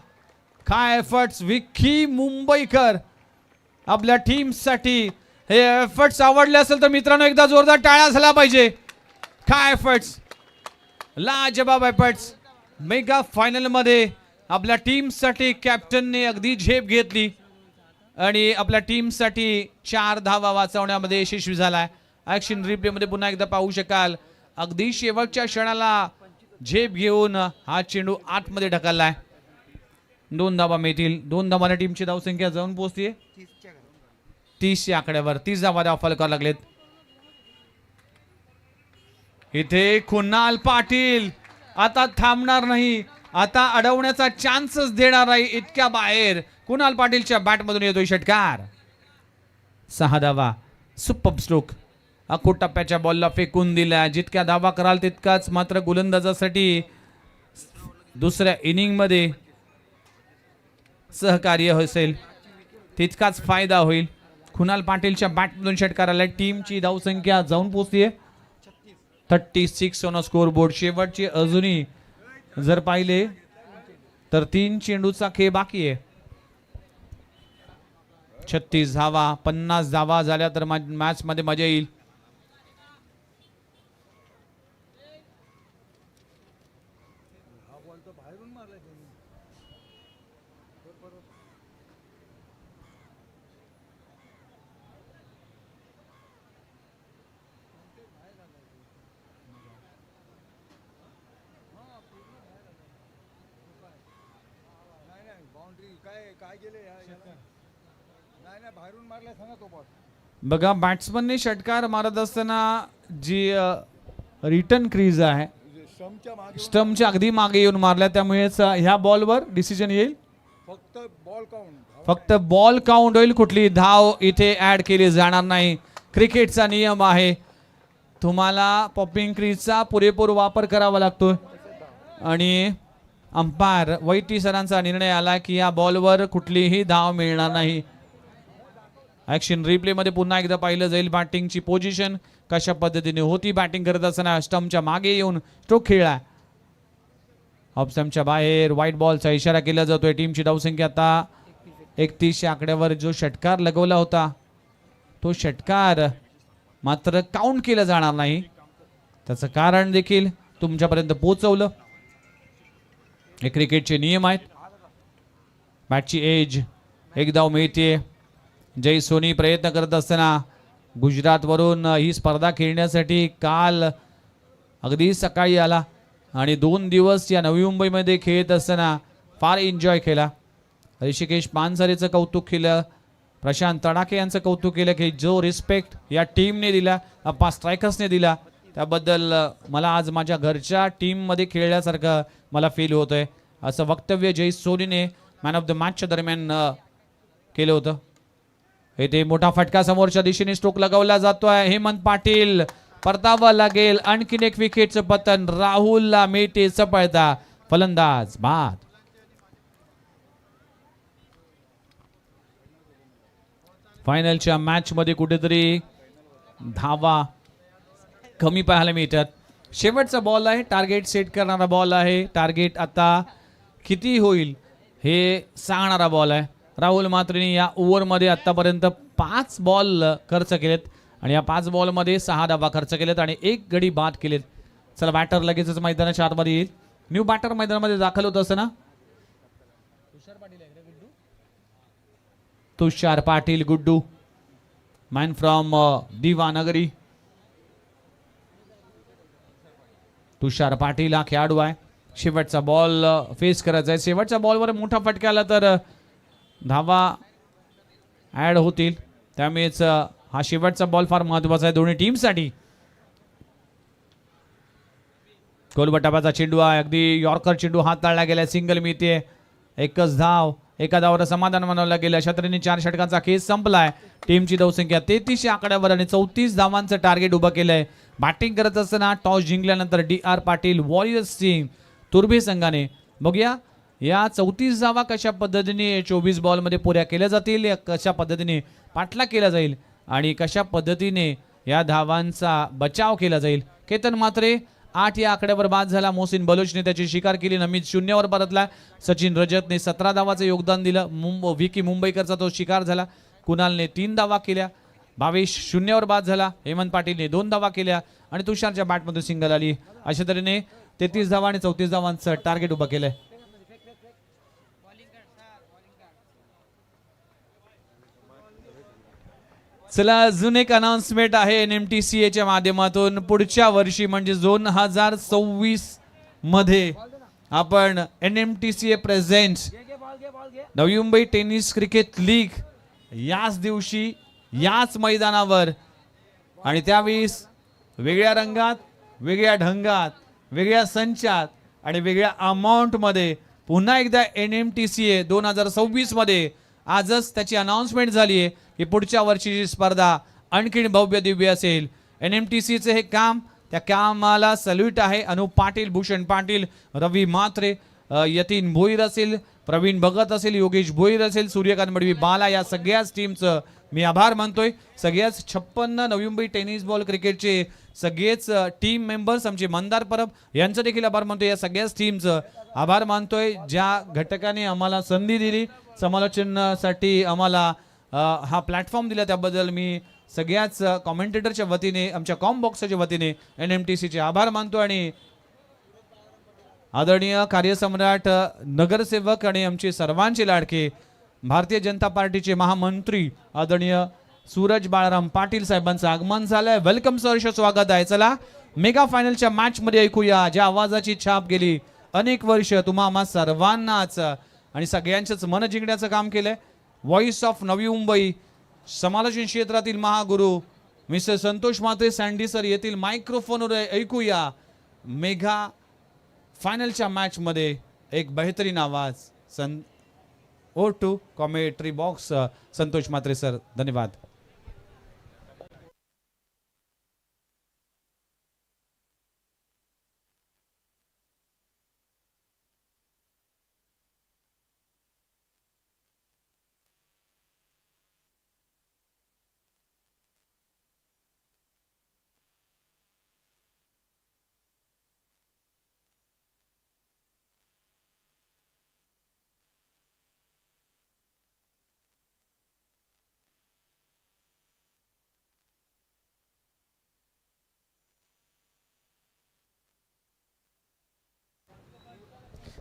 काय एफर्ट्स. विक्की मुंबईकर आपल्या टीमसाठी. हे एफर्ट्स आवडले असेल तर मित्रांनो एकदा जोरदार टाळ्या झाला पाहिजे. काय एफर्ट्स, लाजबाब एफर्ट्स. मेगा फायनल मध्ये आपल्या टीमसाठी कॅप्टनने अगदी झेप घेतली आणि आपल्या टीमसाठी 4 धावा वाचवण्यामध्ये यशस्वी झालाय. ऍक्शन रिप्ले मध्ये पुन्हा एकदा पाहू शकाल. अगदी शेवटच्या क्षणाला झेप घेऊन हा चेंडू आतमध्ये ढकललाय. 2 धावा मिळतील. 2 धावाने टीमची धावसंख्या जाऊन पोहोचते 30 या आकड्यावर. 30 धावा धाव करावे लागलेत. इथे कुणाल पाटील आता थांबणार नाही. आता अडवण्याचा चान्सच देणार नाही. इतक्या बाहेर कुणाल पाटीलच्या बॅट मधून येतोय षटकार. 6 धावा. Super stroke. अखो टप्प्याच्या बॉलला फेकून दिला. जितक्या धावा कराल तितकाच मात्र गोलंदाजासाठी दुसऱ्या इनिंग मध्ये सहकार्य असेल, तितकाच फायदा होईल. कुणाल पाटीलच्या बॅटमधून षटकार आला. टीमची धावसंख्या जाऊन पोहोचते 36 ऑन स्कोर बोर्ड. शेवटचे अजूनही जर पाहिले तर 3 चेंडूचा खेळ बाकी आहे. 36 धावा. 50 धावा झाल्या तर मॅच मध्ये मजा येईल. बघा, बॅट्समनने षटकार मारत असताना जी रिटर्न क्रीज आहे स्टंपच्या अगदी मागे येऊन मारल्या, त्यामुळेच ह्या बॉलवर डिसिजन येईल. फक्त बॉल काउंट होईल. कुठली धाव इथे ऍड केली जाणार नाही. क्रिकेटचा नियम आहे. तुम्हाला पॉपिंग क्रीजचा पुरेपूर वापर करावा लागतो आणि अंपायर वैटी सरांचा निर्णय आला की या बॉलवर कुठलीही धाव मिळणार नाही. ऍक्शन रिप्ले मध्ये पुन्हा एकदा पाहिलं जाईल बॅटिंगची पोझिशन कशा पद्धतीने होती. बॅटिंग करत असताना स्टंपच्या मागे येऊन स्ट्रोक खेळला. ऑफ स्टंपच्या बाहेर व्हाईट बॉलचा इशारा केला जातोय. टीमची धावसंख्या आता 31 या आकड्यावर. जो षटकार लगवला होता तो षटकार मात्र काउंट केला जाणार नाही. त्याचं कारण देखील तुमच्यापर्यंत पोहोचवलं. हे क्रिकेटचे नियम आहेत. बॅटची एज. एक धाव मिळते. जय सोनी प्रयत्न करत असताना गुजरातवरून ही स्पर्धा खेळण्यासाठी काल अगदी सकाळी आला आणि 2 दिवस या नवी मुंबईमध्ये खेळत असताना फार एन्जॉय केला. ऋषिकेश पानसरेचं कौतुक केलं. प्रशांत तडाखे यांचं कौतुक केलं की जो रिस्पेक्ट या टीमने दिला, अप्पा स्ट्रायकर्सने दिला, त्याबद्दल मला आज माझ्या घरच्या टीममध्ये खेळल्यासारखं मला फील होतंय, असं वक्तव्य जय सोनीने मॅन ऑफ द मॅचच्या दरम्यान केलं होतं. इथे मोठा फटका समोरच्या दिशेने स्ट्रोक लगावला जातोय. हेमंत पाटील परतावा लागेल. आणखीन एक विकेटचं पतन. राहुलला मिळते सफलता. फलंदाज बाद. फायनलच्या मॅच मध्ये कुठेतरी धावा कमी पाहायला मिळतात. शेवटचा बॉल आहे. टार्गेट सेट करणारा बॉल आहे. टार्गेट आता किती होईल हे सांगणारा बॉल आहे. राहुल मात्रेने या ओव्हरमध्ये आतापर्यंत 5 बॉल खर्च केलेत आणि या 5 बॉलमध्ये 6 धावा खर्च केलेत आणि 1 गडी बाद केलेत. चला, बॅटर लगेचच मैदानाच्या आतमध्ये येईल. न्यू बॅटर मैदानामध्ये दाखल होत असताना तुषार पाटील गुड्डू, मॅन फ्रॉम दिवानगरी. तुषार पाटील हा खेळाडू आहे. शेवटचा बॉल फेस करायचा आहे. शेवटच्या बॉलवर मोठा फटका आला तर धावा ऍड होतील, त्यामुळेच हा शेवटचा बॉल फार महत्वाचा आहे दोन्ही टीमसाठी. कोलबटाबाचा चेंडू आहे, अगदी यॉर्कर चेंडू हाताळला गेला, सिंगल मिळते, एकच धाव, एका धावावर समाधान मानवलं गेलं. अशा तऱ्हेने 4 षटकांचा खेळ संपलाय. टीमची धावसंख्या 33 आकड्यावर आणि 34 धावांचं टार्गेट उभं केलंय. बॅटिंग करत असताना टॉस जिंकल्यानंतर DR. Patil warriors team Turbhe संघाने बघूया या 34 धावा कशा पद्धतीने 24 बॉलमध्ये पुऱ्या केल्या जातील, कशा पद्धतीने पाठलाग केला जाईल आणि कशा पद्धतीने या धावांचा बचाव केला जाईल. केतन मात्रे 8 या आकड्यावर बाद झाला. मोहसिन बलोचने त्याची शिकार केली. नमित 0वर परतला. सचिन रजतने 17 धावाचं योगदान दिलं. विकी मुंबईकरचा तो शिकार झाला. कुणालने 3 धावा केल्या. भावेश 0वर बाद झाला. हेमंत पाटीलने 2 धावा केल्या आणि तुषारच्या बॅटमधून सिंगल आली. अशा तऱ्हेने 33 धावा आणि 34 धावांचं टार्गेट उभं केलंय. चला अजून एक अनाउन्समेंट आहे NMTCA च्या माध्यमातून. पुढच्या वर्षी म्हणजे 2026 मध्ये आपण NMTCA प्रेझेंट्स नवी मुंबई टेनिस क्रिकेट लीग याच दिवशी याच मैदानावर आणि त्यावेळेस वेगळ्या रंगात, वेगळ्या ढंगात, वेगळ्या संचात आणि वेगळ्या अमाऊंटमध्ये पुन्हा एकदा NMTCA 2026 मध्ये आजच त्याची अनाउन्समेंट झाली आहे की पुढच्या वर्षीची स्पर्धा आणखीन भव्य दिव्य असेल. NMTCचं हे काम, त्या कामाला सल्यूट आहे. अनुप पाटील, भूषण पाटील, रवी म्हात्रे, यतीन भोईर असेल, प्रवीण भगत असेल, योगेश भोईर असेल, सूर्यकांत मडवी, बाला या सगळ्याच टीमचं मी आभार मानतोय. सगळ्याच 56 नवी मुंबई टेनिस बॉल क्रिकेटचे सगळेच टीम मेंबर्स, आमचे मंदार परब यांचं देखील आभार मानतोय. या सगळ्याच टीमचं आभार मानतोय ज्या घटकाने आम्हाला संधी दिली, समालोचनासाठी आम्हाला हा प्लॅटफॉर्म दिला, त्याबद्दल मी सगळ्याच कॉमेंटेटरच्या वतीने, आमच्या कॉम बॉक्सच्या वतीने NMTCचे आभार मानतो. आणि आदरणीय कार्यसम्राट, नगरसेवक आणि आमचे सर्वांचे लाडके भारतीय जनता पार्टीचे महामंत्री आदरणीय सूरज बाळाराम पाटील साहेबांचं आगमन झालंय. वेलकम सहर्ष स्वागत आहे. चला मेगा फायनलच्या मॅच मध्ये ऐकूया ज्या आवाजाची छाप गेली अनेक वर्ष तुम्हा आम्हा सर्वांनाच आणि सगळ्यांचंच मन जिंकण्याचं काम केलंय. व्हॉइस ऑफ नवी मुंबई समालोचन क्षेत्रातील महागुरु mister Santosh Mhatre Sandy sir येथील मायक्रोफोनवर ऐकूया मेगा फायनलच्या मॅच मध्ये एक बेहतरीन आवाज. O2 commentary box Santosh Mhatre sir, धन्यवाद.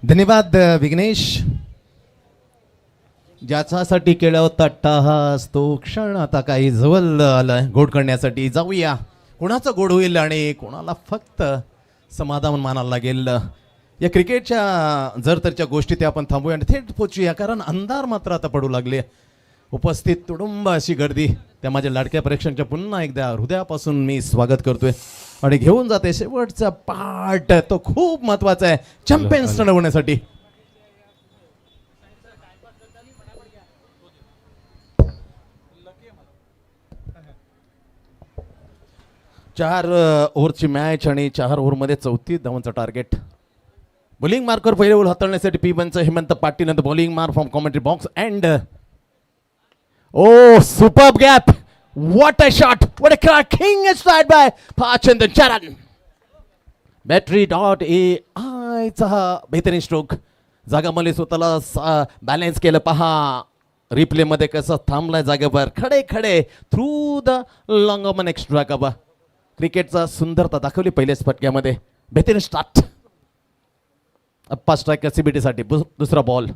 धन्यवाद विघ्नेश. ज्याच्यासाठी केला होता टाहास तो क्षण आता काही जवळ आलाय गोड करण्यासाठी. जाऊया कोणाचं गोड होईल आणि कोणाला फक्त समाधान मानायला लागेल. या क्रिकेटच्या जरतरच्या गोष्टी ते आपण थांबूया आणि थेट पोचूया, कारण अंधार मात्र आता पडू लागले. उपस्थित तुडुंब अशी गर्दी, त्या माझ्या लाडक्या प्रेक्षकांच्या पुन्हा एकदा हृदयापासून मी स्वागत करतोय आणि घेऊन जाते शेवटचा पार्ट. तो खूप महत्वाचा आहे चॅम्पियन्स ठरवण्यासाठी. चार ओव्हरची मॅच आणि 4 ओव्हरमध्ये 34 धावांचं टार्गेट. बॉलिंग मार्कर पहिले ओव्हर हाताळण्यासाठी पीबनचं हेमंत पाटील नंतर bowling mark from commentary box and oh superb gap, what a shot, what a cracking start by Pachandan Charan. Battery.ai चा बेहतरीन स्ट्रोक. जागामध्ये स्वतःला बॅलन्स केलं पहा. रिप्ले मध्ये कसं थांबलाय जागेवर खडे खडे through the long on extra कबा. क्रिकेटचा सुंदरता दाखवली पहिल्याच फटक्यामध्ये. बेहतरीन स्टार्ट. अप्पा स्ट्राईक CBT साठी दुसरा बॉल.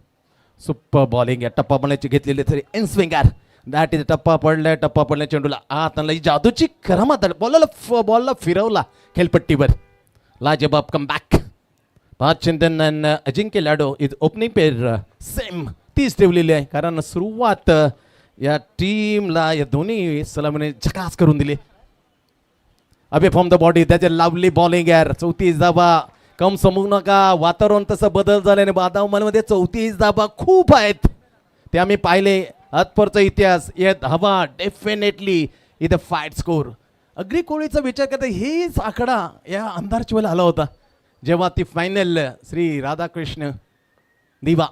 सुपर बॉलिंग या टप्पा बनण्याची घेतलेली तरी इन स्विंगर. दॅट इज टप्पा पडल्या चेंडूला आत आणला. जादूची करामत. बॉलला फिरवला खेळपट्टीवर. लाजबाब कम बॅक. पाचचंदन आणि Ajinkya Lado is opening pair same 30 ठेवलेली आहे, कारण सुरुवात या टीमला या दोन्ही सलामीने झकास करून दिली. अबे फ्रॉम द बॉडी त्याचे लावली बॉलिंग यार. 34 धावा कम समजू नका, वातावरण तसं बदल झाल्याने बादाममध्ये 34 धाबा खूप आहेत ते आम्ही पाहिले. आजपर्यंतचा इतिहास यात हवा डेफिनेटली इथे फाईट स्कोर. अग्री कोहलीचा विचार करता हेच आकडा या अंधारच्या वेळेला आला होता जेव्हा ती फायनल श्री राधाकृष्ण दिवा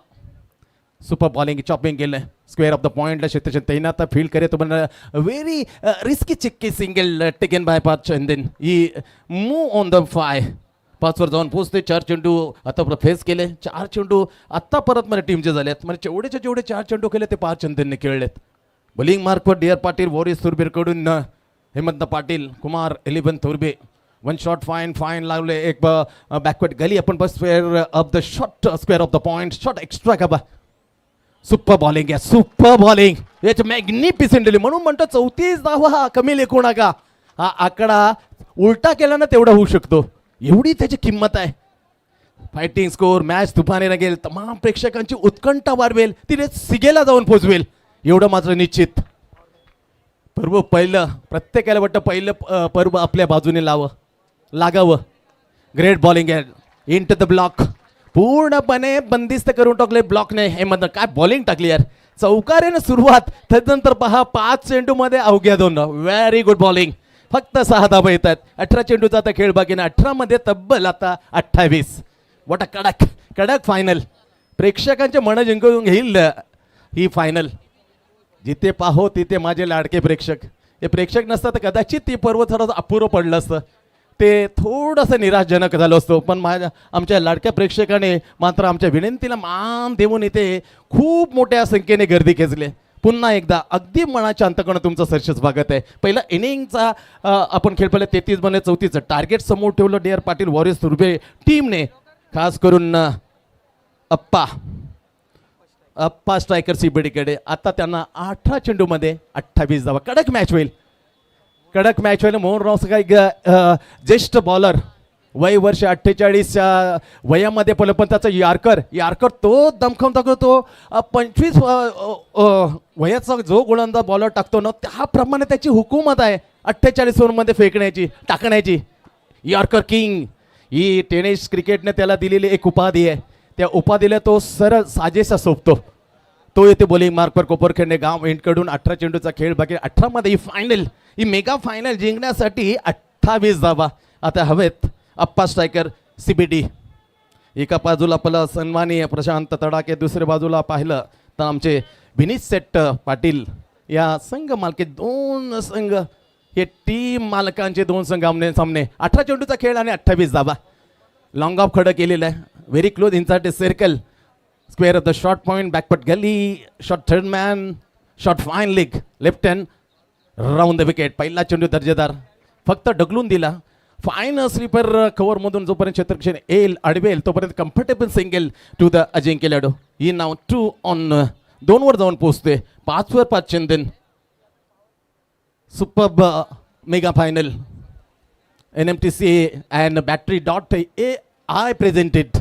सुपर बॉलिंग चॉपिंग केलं स्क्वेअर ऑफ द पॉइंटला क्षेत्राच्या तैनात फील्ड करे तो पण very risky chikki single taken by पाच चंदन ही मूव ऑन द 5 पाचवर जाऊन पोचते. 4 चेंडू आता फेस केले. 4 चेंडू आत्ता परत मला टीमचे झालेत म्हणजे जेवढे 4 चेंडू केले ते 5 चंदनने खेळलेत. बॉलिंग मार्कवर डी आर पाटील वॉरिस तुर्बेकडून हेमंत पाटील कुमार 11 तुर्बे. 1 शॉट फाईन लागले एक बॅकवर्ड गली आपण बस square of the shot square of the point shot extra का बा. सुपर बॉलिंग आहे सुपर बॉलिंग याच मॅग्निफिसेंट दिली म्हणून म्हणतो 34 धावा हा कमी लेखू नका. हा आकडा उलटा केला ना तेवढा होऊ शकतो एवढी त्याची किंमत आहे. फायटिंग स्कोर मॅच तुफाने लागेल तमाम प्रेक्षकांची उत्कंठा वाढवेल तिने सिगेला जाऊन पोचवेल एवढं मात्र निश्चित. पर्व पहिलं प्रत्येकाला वाटतं पहिलं पर्व आपल्या बाजूने लागावं. ग्रेट बॉलिंग आहे इन टू द ब्लॉक पूर्णपणे बंदिस्त करून टाकले ब्लॉकने. हे म्हणतं काय बॉलिंग टाकली यार चौकारेने सुरुवात त्यानंतर पहा 5 चेंडूमध्ये अवघ्या 2 व्हेरी गुड बॉलिंग. फक्त 6 धाबा येतात. 18 चेंडूचा आता खेळ बाकी ना 18 मध्ये तब्बल आता 28. वॉट अ कडक फायनल प्रेक्षकांचे मन जिंकून घेईल ही फायनल. जिथे पाहो तिथे माझे लाडके प्रेक्षक हे प्रेक्षक नसतात तर कदाचित ती पर्व थोडंसं अपुरं पडलं असतं ते थोडंसं निराशजनक झालं असतो. पण आमच्या लाडक्या प्रेक्षकाने मात्र आमच्या विनंतीला मान देऊन इथे खूप मोठ्या संख्येने गर्दी खेचले. पुन्हा एकदा अगदी मनाच्या अंतकण तुमचं सरस स्वागत आहे. पहिला इनिंगचा आपण खेळ पाहिलं 33 मध्ये 34 टार्गेट समोर ठेवलं डी आर पाटील वॉरिस तुर्बे टीमने खास करून अप्पा स्ट्रायकर सीबीडीकडे. आता त्यांना 18 चेंडूमध्ये 28 धावा. कडक मॅच होईल मोहन राव काही ज्येष्ठ बॉलर वय वर्ष 48च्या वयामध्ये पडलं पण त्याचा यार्कर तो दमखम दाखवतो. 25 वयाचा जो गोलंदाज बॉलर टाकतो ना त्याप्रमाणे त्याची हुकूमत आहे 48 ओव्हरमध्ये टाकण्याची. यार्कर किंग ही टेनिस क्रिकेटने त्याला दिलेली एक उपाधी आहे. त्या उपाधीला तो सरळ साजेसा सोपतो. तो येते बॉलिंग मार्कवर कोपरखेडणे गाव एंडकडून 18 चेंडूचा खेळ बाकी 18 मध्ये ही मेगा फायनल जिंकण्यासाठी 28 धावा आता हवेत. अप्पा स्ट्रायकर सीबीडी एका बाजूला आपला सन्माननीय प्रशांत तडाके दुसऱ्या बाजूला पाहिलं तर आमचे विनीत सेट पाटील या संघ मालकी 2 संघ हे टीम मालकांचे 2 संघ आमने सामने. 18 चेंडूचा खेळ आणि 28 धावा. लॉंग ऑफ खडं केलेलं आहे very close inside circle square of the short point backward gully short third man short fine leg left hand round the wicket. पहिला चेंडू दर्जेदार फक्त ढकलून दिला. फाईन स्लीपर कव्हरमधून जोपर्यंत क्षेत्ररक्षण येईल अडवेल तोपर्यंत comfortable single to the Ajinkya Ladoo. ही नाव 2 ऑन 2 वर जाऊन पोहोचते. 5 वर 5 Chandan. Super mega final NMTC and Battery.ai presented.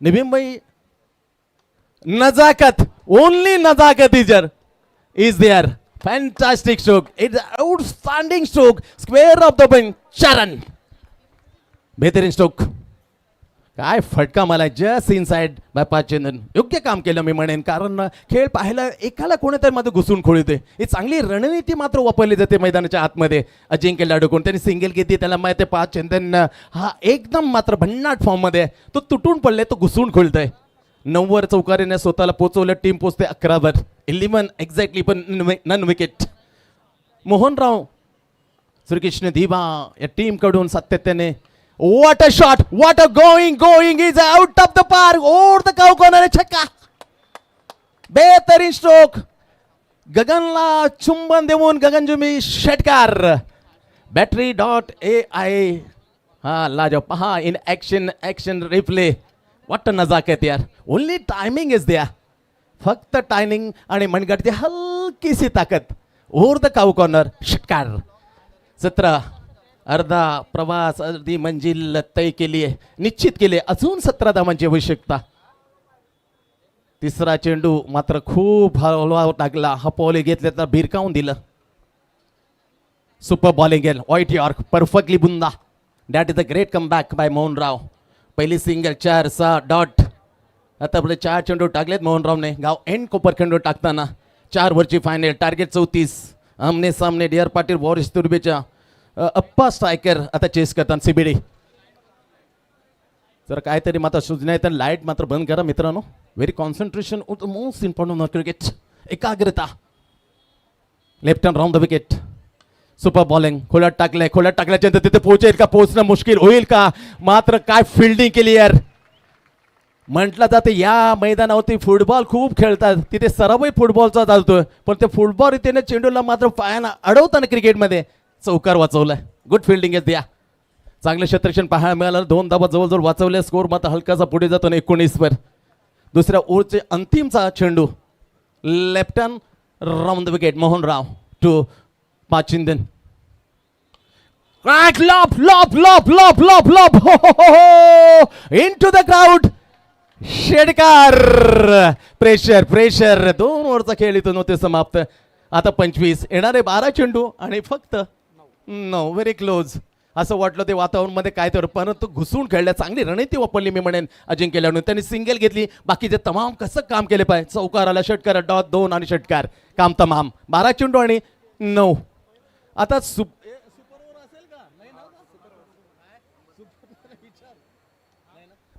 Naveen bhai, Nazakat, only Nazakat is there. Fantastic stroke. It's an outstanding stroke. Square of the bench. Charan. बेहतरीन स्ट्रोक. काय फटका मला जस्ट इनसाइड बाय 5 चंदन. योग्य काम केलं मी म्हणेन कारण खेळ पाहायला एकाला कोणीतरी मध्ये घुसून खोळते. ही चांगली रणनीती मात्र वापरली जाते मैदानाच्या आतमध्ये. अजिंक्य लाडू कोणत्याने सिंगल घेतली त्याला माहिती 5 चंदन हा एकदम मात्र भन्नाट फॉर्ममध्ये तो तुटून पडले तो घुसून खोलतोय. 9 वर चौकारीने स्वतःला पोचवलं. टीम पोचते 11 वर 11 एक्झॅक्टली पण नन विकेट. मोहनराव श्रीकृष्ण दिवा या टीम कडून सातत्याने What a shot! What a going is out of the park. Over the cow corner छक्का. बेहतरीन स्ट्रोक. गगनला चुंबन देऊन गगनजुमी षटकार. Battery.ai हा लाजो पहा in action replay. What a नजाकत यार. Only timing is there. फक्त टायमिंग आणि मनगटची हलकीशी ताकद. ओव्हर द काऊ कॉर्नर षटकार. 17 अर्धा प्रवास अर्धी मंजिल तय केली आहे निश्चित केली. अजून 17 धावांची आवश्यकता. तिसरा चेंडू मात्र खूप हलवा टाकला. हा पॉले घेतले तर भिरकावून दिलं. सुपर बॉलिंग गेल व्हाईट यॉर्क परफेक्टली बुंदा. That is a great comeback by Mohan Rao. पहिली सिंगल 4-6 डॉट. आता आपले 4 चेंडू टाकलेत मोहनरावने. गाव एंड कोपरखंड टाकताना 4 वरची फायनल. टार्गेट 34. आमने सामने डी आर पाटील वॉरिस तुर्बेच्या अप्पा स्ट्रायकर आता चेस करतात सीबीडी. जर काहीतरी मात्र सूचना आहे तर लाईट मात्र बंद करा मित्रांनो. Very concentration of the most important cricket. एकाग्रता. Left hand round the wicket. Super bowling. खोल्यात टाकल्याच्या नंतर तिथे पोहोचेल का, पोहोचणं मुश्किल होईल का. मात्र काय फिल्डिंग केली यार. म्हटलं जाते या मैदानावरती फुटबॉल खूप खेळतात, तिथे सरावही फुटबॉलचा चालतोय, पण ते फुटबॉल रीतीने चेंडूला मात्र पायानं अडवताना क्रिकेटमध्ये चौकार वाचवलाय. गुड फिल्डिंग आहे त्या. चांगलं क्षेत्ररक्षण पाहायला मिळालं. 2 धावा जवळजवळ वाचवले. स्कोर मात्र हलकासा पुढे जातो 19 वर. दुसऱ्या ओव्हरचे अंतिमचा चेंडू. Left hand round the wicket. Mohanrao to पाचिंदन. लॉप लॉप लॉप लॉप लॉप लॉप इन टू द क्राऊड. शेडकार. Pressure pressure. 2 ओव्हरचा खेळ इथून होते समाप्त. आता 25. येणारे 12 चेंडू आणि फक्त 9. Very close. असं वाटलं ते वातावरणामध्ये काय तर, परंतु घुसून खेळल्या. चांगली रणनीती वापरली मी म्हणेन अजिंक्यला. त्यांनी सिंगल घेतली. बाकीचे तमाम कसं काम केले पाहिजे. चौकार आला, षटकार, डॉट 2 आणि षटकार. काम तमाम. 12 चेंडू आणि 9. आता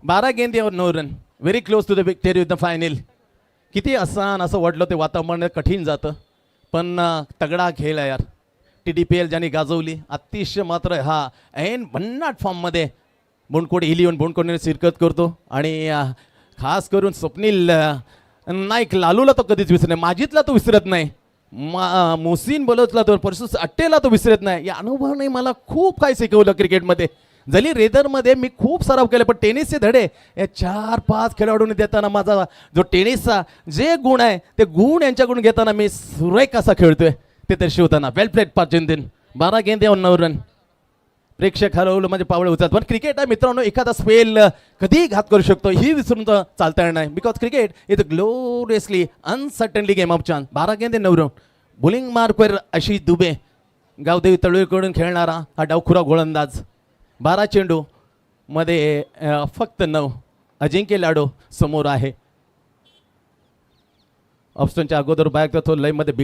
बारा गेंद यावर 9 run. Very close to the victory with the final. किती आसान असं वाटलं ते वातावरण कठीण जातं, पण तगडा खेळ आहे यार. TDPL ज्यांनी गाजवली अतिशय मात्र हा ऐन भन्नाट फॉर्ममध्ये बोंडकोड 11 बोंडकोडने शिरकत करतो. आणि खास करून स्वप्नील नाईक लालूला तो कधीच विसरत नाही. माजिदला तो विसरत नाही. मोहसिन बलोचला तो, परसूस अट्टेला तो विसरत नाही. या अनुभवाने मला खूप काही शिकवलं क्रिकेटमध्ये. जरी रेदरमध्ये मी खूप सराव केला, पण टेनिसचे धडे या 4-5 खेळाडूंनी देताना माझा जो टेनिसचा जे गुण आहे ते गुण यांच्याकडून घेताना मी सुरेख कसा खेळतोय ते दर्शवताना. वेल प्लेड पाचिंदन. 12 गेंद यावर 9 रन. प्रेक्षक हरवलं म्हणजे पावळे होतात. पण क्रिकेट आहे मित्रांनो, एखादा स्पेल कधी घात करू शकतो ही विसरून तर चालता येणार नाही. Because cricket is a gloriously uncertainly game of chance. 12 गेंद 9 रन. बॉलिंग मार्कवर आशिष दुबे, गावदेवी तळुळकडून खेळणारा हा डावखुरा गोलंदाज. 12 चेंडू मध्ये फक्त 9. अजिंक्य लाडो समोर आहे. ऑप्शनच्या अगोदर बॅग तो लयमध्ये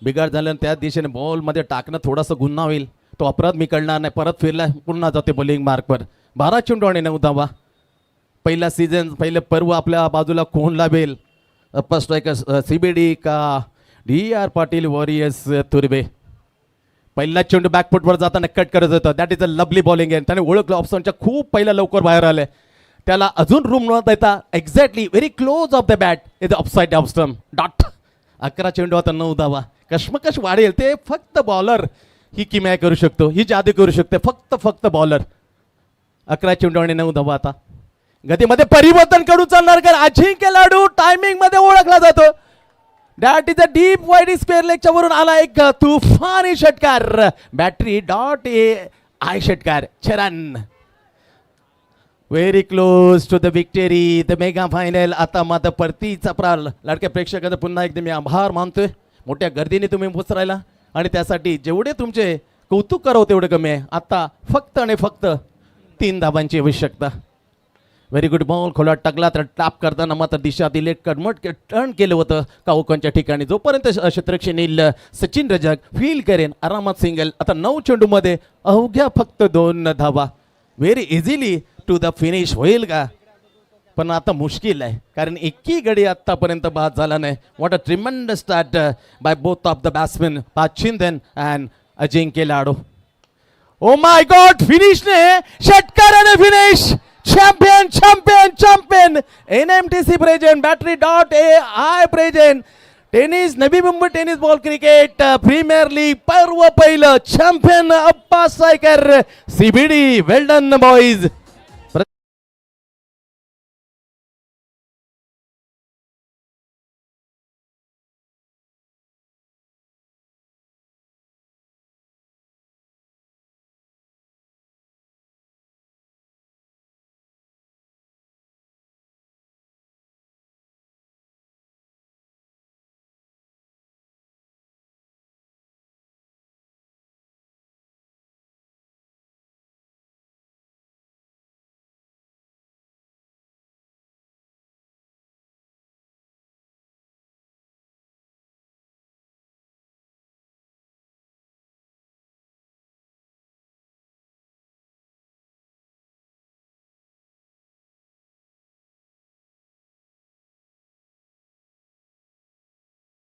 बिघाड झाल्यानं त्या दिशेने बॉलमध्ये टाकणं थोडंसं गुन्हा होईल. तो अपराध मी करणार नाही. परत फिरला पुन्हा जाते बॉलिंग मार्कवर. 12 चेंडू आणि 9 धावा. पहिला सीझन, पहिलं पर्व आपल्या बाजूला कोण लावेल. अप्पर स्ट्रायकर CBD का DR पाटील वॉरियर्स तुर्बे. पहिला चेंडू बॅकफुटवर जाताना कट करत होता. That is a lovely bowling आहे. त्याने ओळखलं ऑप्शनच्या खूप पहिला लवकर बाहेर आले. त्याला अजून रूम न देता exactly very close of the bat is offside off stump. Dot. 11 चेंडू आता 9 धावा. कश्मकश वाढेल ते फक्त बॉलर ही किमया करू शकतो, ही जादू करू शकते. फक्त बॉलर. 11 चेंडू आणि 9 धावा. आता गतीमध्ये परिवर्तन करून चालणार का अजिंक्य लाडू. टायमिंग मध्ये ओळखला जातो. That is a deep wide square लेगच्या वरून आला एक तुफानी षटकार. बॅटरी डॉट आय षटकार. छरन. Very close to the victory the mega final. आता मात्र परतीचा प्राल. लाडक्या प्रेक्षकांचा पुन्हा एकदा मी आभार मानतोय. मोठ्या गर्दीने तुम्ही पोचरायला आणि त्यासाठी जेवढे तुमचे कौतुक करावं तेवढं कमी आहे. आता फक्त आणि फक्त 3 धाबांची आवश्यकता. Very good ball. खोलात टाकला तर टॅप करताना मात्र दिशा दिले. कडमट टर्न केलं होतं काऊकांच्या ठिकाणी. जोपर्यंत क्षेत्ररक्षण येईल सचिन रजक फील करेन आरामात सिंगल. आता 9 चेंडूमध्ये अवघ्या फक्त 2 धावा. Very easily to the finish होईल का, पण आता मुश्किल आहे कारण एकी गडी आतापर्यंत बाद झाला नाही. What a tremendous start by both of the batsman पाचिंदन and Ajinkya Lado. Oh my god. Finish ने षटकाराने finish. Champion champion champion. NMTC present. Battery dot AI present. Tennis Navi Mumbai tennis ball cricket premier league पर्व पहिलं. Champion Appa striker CBD. Well done boys.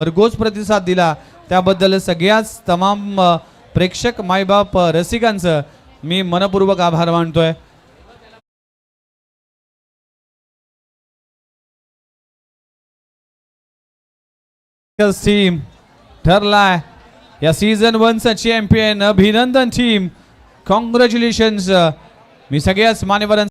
भरघोस प्रतिसाद दिला त्याबद्दल सगळ्याच तमाम प्रेक्षक मायबाप रसिकांचं मी मनपूर्वक आभार मानतोय. टीम ठरलाय या सीझन 1 चा चॅम्पियन. अभिनंदन टीम, कॉंग्रॅच्युलेशन्स. मी सगळ्याच मान्यवरांचं